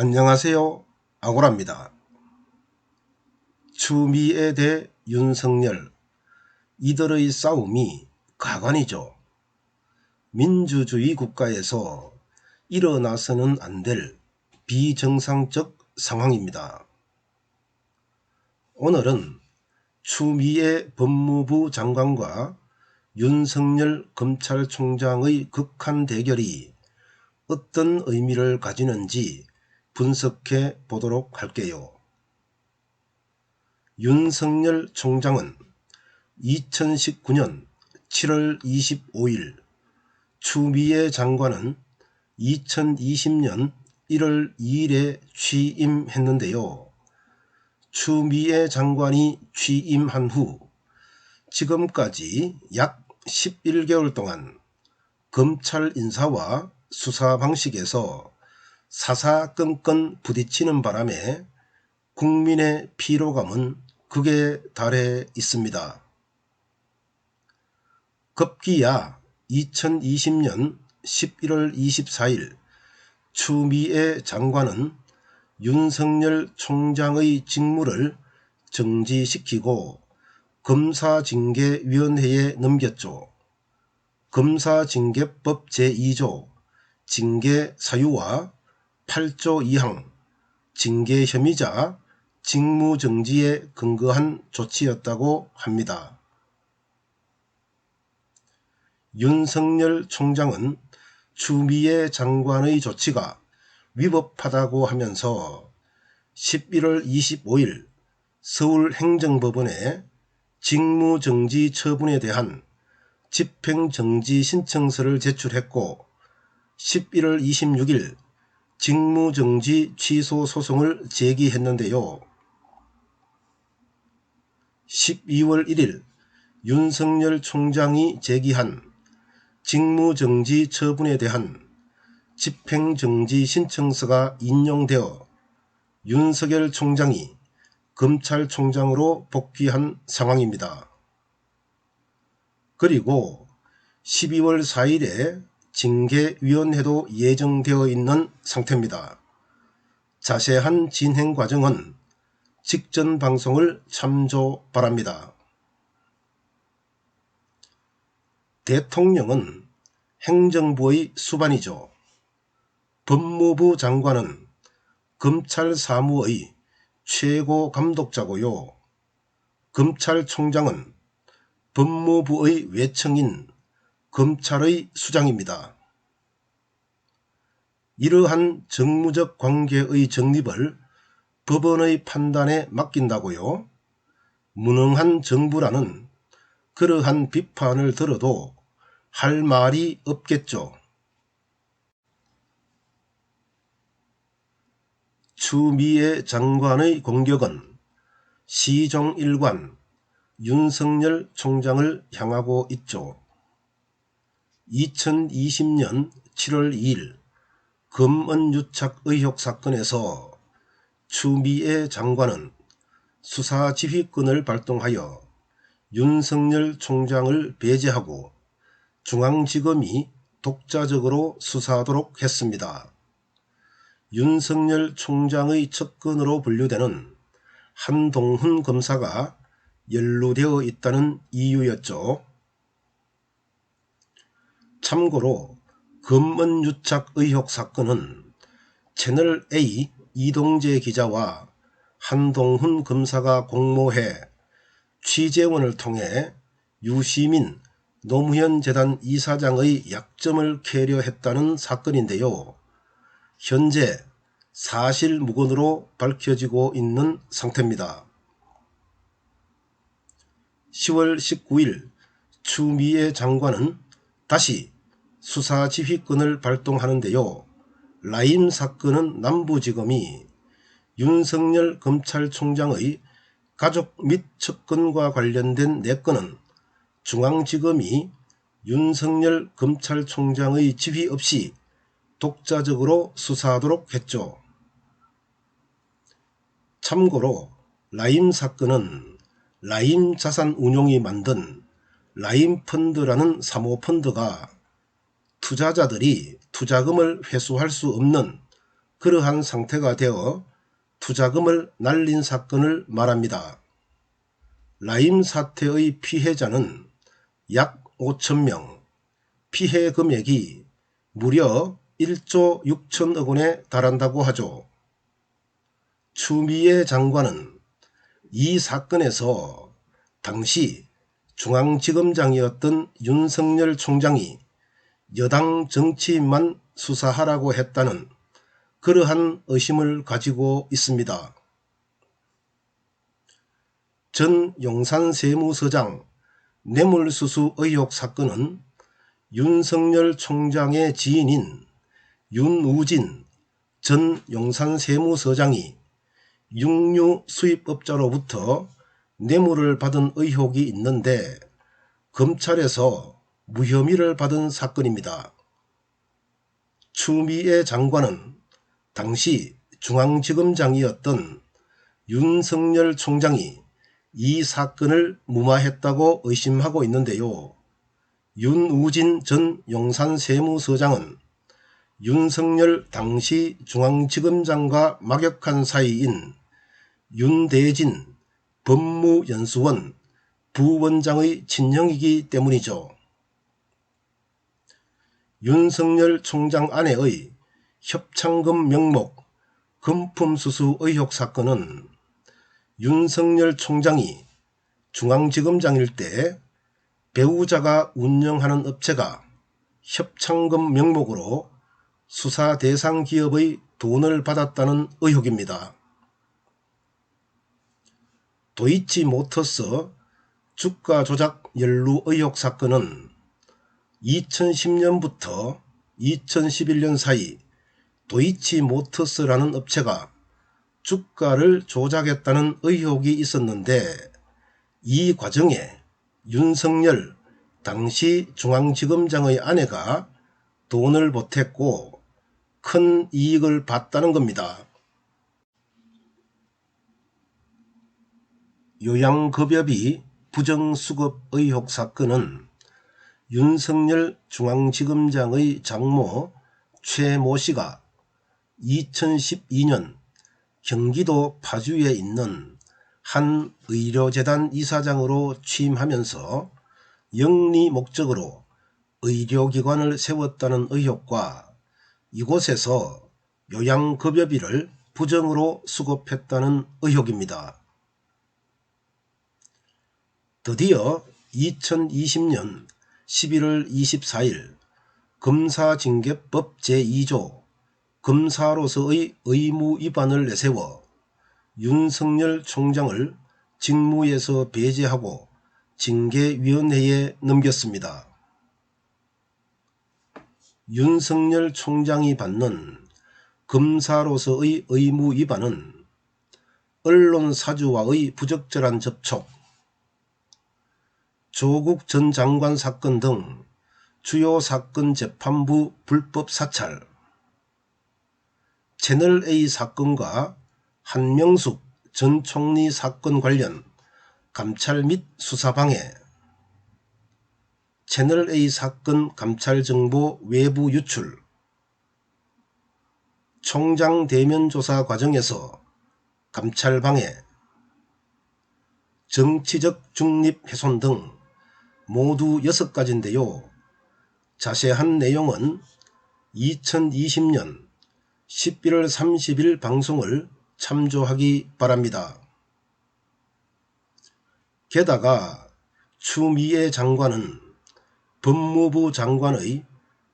안녕하세요. 아고라입니다. 추미애 대 윤석열, 이들의 싸움이 가관이죠. 민주주의 국가에서 일어나서는 안 될 비정상적 상황입니다. 오늘은 추미애 법무부 장관과 윤석열 검찰총장의 극한 대결이 어떤 의미를 가지는지 분석해 보도록 할게요. 윤석열 총장은 2019년 7월 25일, 추미애 장관은 2020년 1월 2일에 취임했는데요. 추미애 장관이 취임한 후 지금까지 약 11개월 동안 검찰 인사와 수사 방식에서 사사건건 부딪히는 바람에 국민의 피로감은 극에 달해 있습니다. 급기야 2020년 11월 24일 추미애 장관은 윤석열 총장의 직무를 정지시키고 검사징계위원회에 넘겼죠. 검사징계법 제2조 징계사유와 8조 2항 징계 혐의자 직무정지에 근거한 조치였다고 합니다. 윤석열 총장은 추미애 장관의 조치가 위법하다고 하면서 11월 25일 서울행정법원에 직무정지 처분에 대한 집행정지 신청서를 제출했고 11월 26일 직무정지 취소 소송을 제기했는데요. 12월 1일 윤석열 총장이 제기한 직무정지 처분에 대한 집행정지 신청서가 인용되어 윤석열 총장이 검찰총장으로 복귀한 상황입니다. 그리고 12월 4일에 징계위원회도 예정되어 있는 상태입니다. 자세한 진행 과정은 직전 방송을 참조 바랍니다. 대통령은 행정부의 수반이죠. 법무부 장관은 검찰 사무의 최고 감독자고요. 검찰총장은 법무부의 외청인 검찰의 수장입니다. 이러한 정무적 관계의 정립을 법원의 판단에 맡긴다고요? 무능한 정부라는 그러한 비판을 들어도 할 말이 없겠죠. 추미애 장관의 공격은 시종일관 윤석열 총장을 향하고 있죠. 2020년 7월 2일 검언유착 의혹 사건에서 추미애 장관은 수사지휘권을 발동하여 윤석열 총장을 배제하고 중앙지검이 독자적으로 수사하도록 했습니다. 윤석열 총장의 측근으로 분류되는 한동훈 검사가 연루되어 있다는 이유였죠. 참고로 검언유착 의혹 사건은 채널A 이동재 기자와 한동훈 검사가 공모해 취재원을 통해 유시민 노무현 재단 이사장의 약점을 캐려 했다는 사건인데요. 현재 사실무근으로 밝혀지고 있는 상태입니다. 10월 19일 추미애 장관은 다시 수사지휘권을 발동하는데요. 라임 사건은 남부지검이 윤석열 검찰총장의 가족 및 측근과 관련된 4건은 중앙지검이 윤석열 검찰총장의 지휘 없이 독자적으로 수사하도록 했죠. 참고로 라임 사건은 라임 자산운용이 만든 라임펀드라는 사모펀드가 투자자들이 투자금을 회수할 수 없는 그러한 상태가 되어 투자금을 날린 사건을 말합니다. 라임 사태의 피해자는 약 5,000명, 피해 금액이 무려 1조 6천억 원에 달한다고 하죠. 추미애 장관은 이 사건에서 당시 중앙지검장이었던 윤석열 총장이 여당 정치인만 수사하라고 했다는 그러한 의심을 가지고 있습니다. 전 용산세무서장 뇌물수수 의혹 사건은 윤석열 총장의 지인인 윤우진 전 용산세무서장이 육류 수입업자로부터 뇌물을 받은 의혹이 있는데 검찰에서 무혐의를 받은 사건입니다. 추미애 장관은 당시 중앙지검장이었던 윤석열 총장이 이 사건을 무마했다고 의심하고 있는데요. 윤우진 전 용산세무서장은 윤석열 당시 중앙지검장과 막역한 사이인 윤대진 법무연수원 부원장의 친형이기 때문이죠. 윤석열 총장 아내의 협찬금 명목 금품수수 의혹 사건은 윤석열 총장이 중앙지검장일 때 배우자가 운영하는 업체가 협찬금 명목으로 수사 대상 기업의 돈을 받았다는 의혹입니다. 도이치모터스 주가 조작 연루 의혹 사건은 2010년부터 2011년 사이 도이치모터스라는 업체가 주가를 조작했다는 의혹이 있었는데 이 과정에 윤석열 당시 중앙지검장의 아내가 돈을 보탰고 큰 이익을 봤다는 겁니다. 요양급여비 부정수급 의혹 사건은 윤석열 중앙지검장의 장모 최모 씨가 2012년 경기도 파주에 있는 한 의료재단 이사장으로 취임하면서 영리 목적으로 의료기관을 세웠다는 의혹과 이곳에서 요양급여비를 부정으로 수급했다는 의혹입니다. 드디어 2020년 11월 24일 검사징계법 제2조 검사로서의 의무 위반을 내세워 윤석열 총장을 직무에서 배제하고 징계위원회에 넘겼습니다. 윤석열 총장이 받는 검사로서의 의무 위반은 언론사주와의 부적절한 접촉, 조국 전 장관 사건 등 주요 사건 재판부 불법 사찰, 채널A 사건과 한명숙 전 총리 사건 관련 감찰 및 수사방해, 채널A 사건 감찰정보 외부 유출, 총장 대면 조사 과정에서 감찰방해, 정치적 중립 훼손 등 모두 6가지인데요. 자세한 내용은 2020년 11월 30일 방송을 참조하기 바랍니다. 게다가 추미애 장관은 법무부 장관의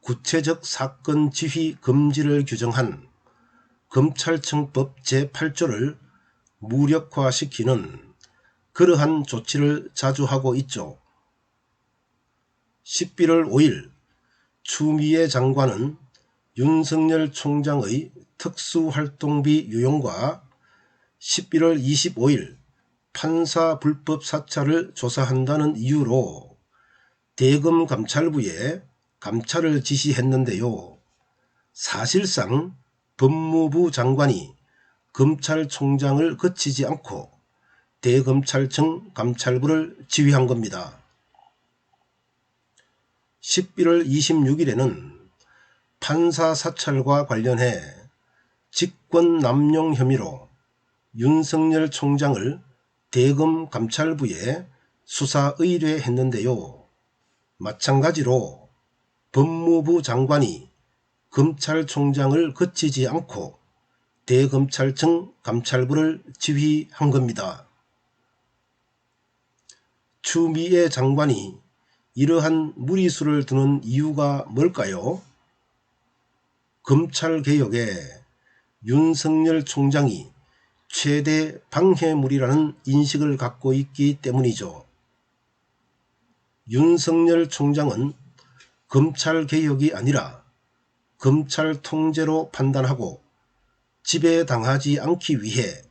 구체적 사건 지휘 금지를 규정한 검찰청법 제8조를 무력화시키는 그러한 조치를 자주 하고 있죠. 11월 5일 추미애 장관은 윤석열 총장의 특수활동비 유용과 11월 25일 판사 불법 사찰을 조사한다는 이유로 대검 감찰부에 감찰을 지시했는데요. 사실상 법무부 장관이 검찰총장을 거치지 않고 대검찰청 감찰부를 지휘한 겁니다. 11월 26일에는 판사 사찰과 관련해 직권 남용 혐의로 윤석열 총장을 대검 감찰부에 수사 의뢰했는데요. 마찬가지로 법무부 장관이 검찰총장을 거치지 않고 대검찰청 감찰부를 지휘한 겁니다. 추미애 장관이 이러한 무리수를 두는 이유가 뭘까요? 검찰개혁에 윤석열 총장이 최대 방해물이라는 인식을 갖고 있기 때문이죠. 윤석열 총장은 검찰개혁이 아니라 검찰 통제로 판단하고 지배당하지 않기 위해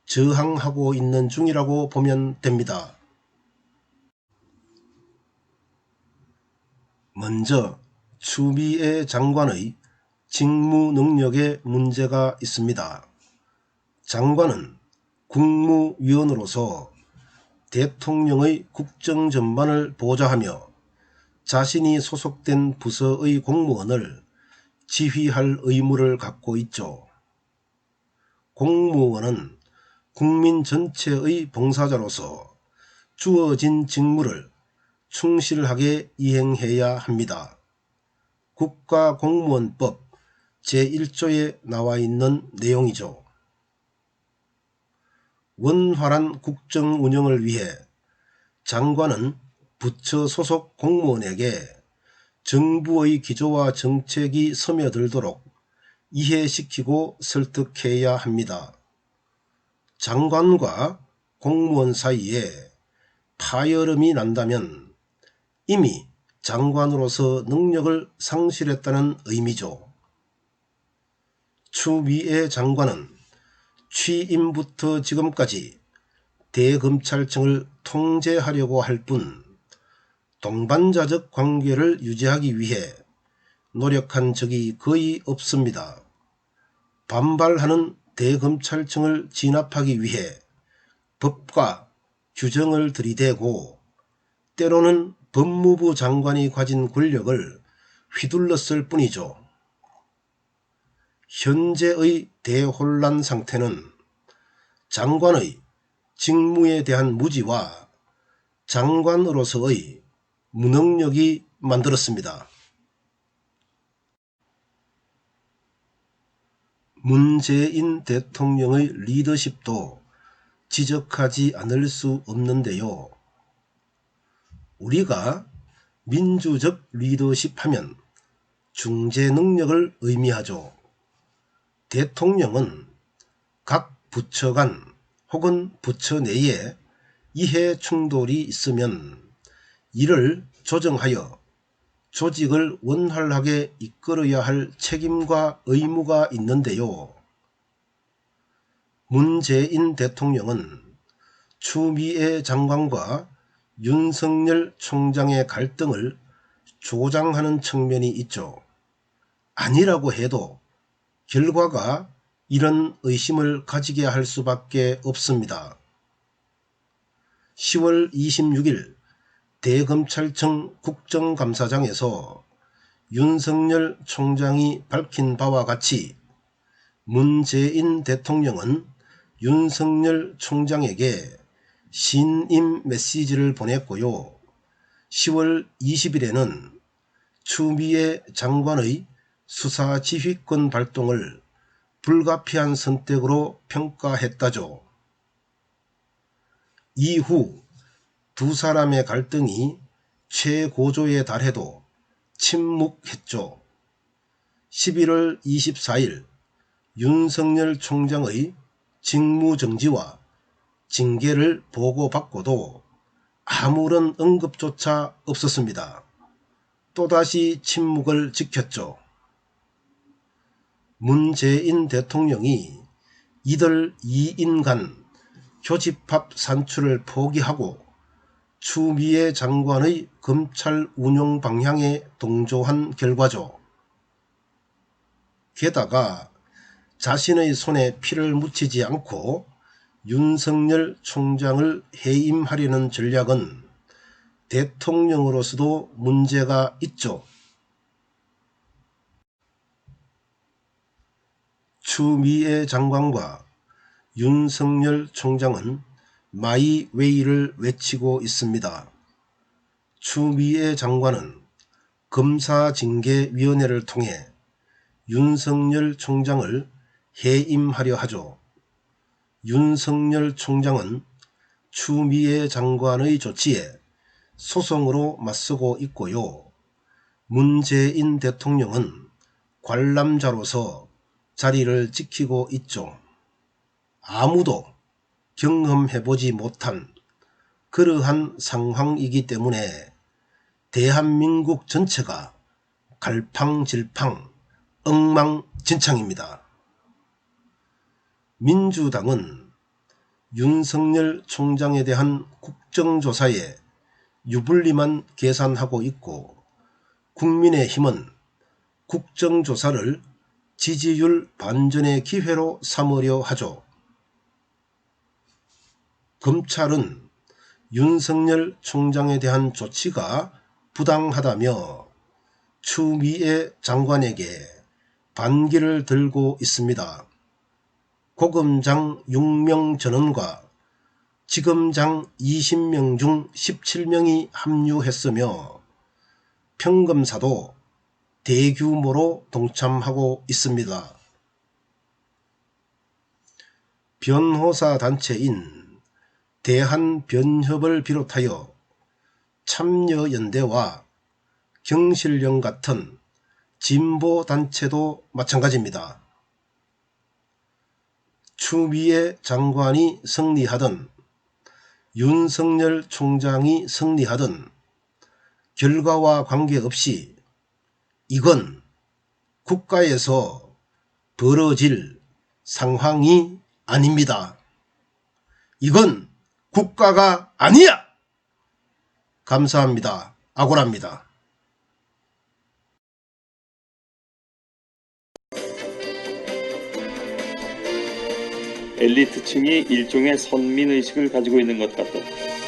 저항하고 있는 중이라고 보면 됩니다. 먼저 추미애 장관의 직무 능력에 문제가 있습니다. 장관은 국무위원으로서 대통령의 국정 전반을 보좌하며 자신이 소속된 부서의 공무원을 지휘할 의무를 갖고 있죠. 공무원은 국민 전체의 봉사자로서 주어진 직무를 충실하게 이행해야 합니다. 국가공무원법 제1조에 나와 있는 내용이죠. 원활한 국정 운영을 위해 장관은 부처 소속 공무원에게 정부의 기조와 정책이 스며들도록 이해시키고 설득해야 합니다. 장관과 공무원 사이에 파열음이 난다면 이미 장관으로서 능력을 상실했다는 의미죠. 추미애 장관은 취임부터 지금까지 대검찰청을 통제하려고 할 뿐 동반자적 관계를 유지하기 위해 노력한 적이 거의 없습니다. 반발하는 대검찰청을 진압하기 위해 법과 규정을 들이대고 때로는 법무부 장관이 가진 권력을 휘둘렀을 뿐이죠. 현재의 대혼란 상태는 장관의 직무에 대한 무지와 장관으로서의 무능력이 만들었습니다. 문재인 대통령의 리더십도 지적하지 않을 수 없는데요. 우리가 민주적 리더십 하면 중재 능력을 의미하죠. 대통령은 각 부처 간 혹은 부처 내에 이해 충돌이 있으면 이를 조정하여 조직을 원활하게 이끌어야 할 책임과 의무가 있는데요. 문재인 대통령은 추미애 장관과 윤석열 총장의 갈등을 조장하는 측면이 있죠. 아니라고 해도 결과가 이런 의심을 가지게 할 수밖에 없습니다. 10월 26일 대검찰청 국정감사장에서 윤석열 총장이 밝힌 바와 같이 문재인 대통령은 윤석열 총장에게 신임 메시지를 보냈고요. 10월 20일에는 추미애 장관의 수사지휘권 발동을 불가피한 선택으로 평가했다죠. 이후 두 사람의 갈등이 최고조에 달해도 침묵했죠. 11월 24일 윤석열 총장의 직무정지와 징계를 보고받고도 아무런 언급조차 없었습니다. 또다시 침묵을 지켰죠. 문재인 대통령이 이들 2인간 교집합 산출을 포기하고 추미애 장관의 검찰 운용 방향에 동조한 결과죠. 게다가 자신의 손에 피를 묻히지 않고 윤석열 총장을 해임하려는 전략은 대통령으로서도 문제가 있죠. 추미애 장관과 윤석열 총장은 마이웨이를 외치고 있습니다. 추미애 장관은 검사징계위원회를 통해 윤석열 총장을 해임하려 하죠. 윤석열 총장은 추미애 장관의 조치에 소송으로 맞서고 있고요. 문재인 대통령은 관람자로서 자리를 지키고 있죠. 아무도 경험해보지 못한 그러한 상황이기 때문에 대한민국 전체가 갈팡질팡 엉망진창입니다. 민주당은 윤석열 총장에 대한 국정조사에 유불리만 계산하고 있고, 국민의힘은 국정조사를 지지율 반전의 기회로 삼으려 하죠. 검찰은 윤석열 총장에 대한 조치가 부당하다며 추미애 장관에게 반기를 들고 있습니다. 고검장 6명 전원과 지검장 20명 중 17명이 합류했으며 평검사도 대규모로 동참하고 있습니다. 변호사 단체인 대한변협을 비롯하여 참여연대와 경실련 같은 진보단체도 마찬가지입니다. 추미애 장관이 승리하든 윤석열 총장이 승리하든 결과와 관계없이 이건 국가에서 벌어질 상황이 아닙니다. 이건 국가가 아니야! 감사합니다. 아고라입니다. 엘리트층이 일종의 선민의식을 가지고 있는 것 같다.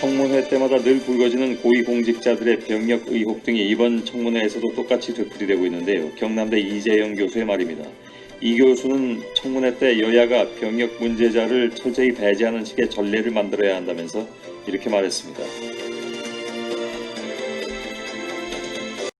청문회 때마다 늘 불거지는 고위공직자들의 병역 의혹 등이 이번 청문회에서도 똑같이 되풀이되고 있는데요. 경남대 이재영 교수의 말입니다. 이 교수는 청문회 때 여야가 병역 문제자를 철저히 배제하는 식의 전례를 만들어야 한다면서 이렇게 말했습니다.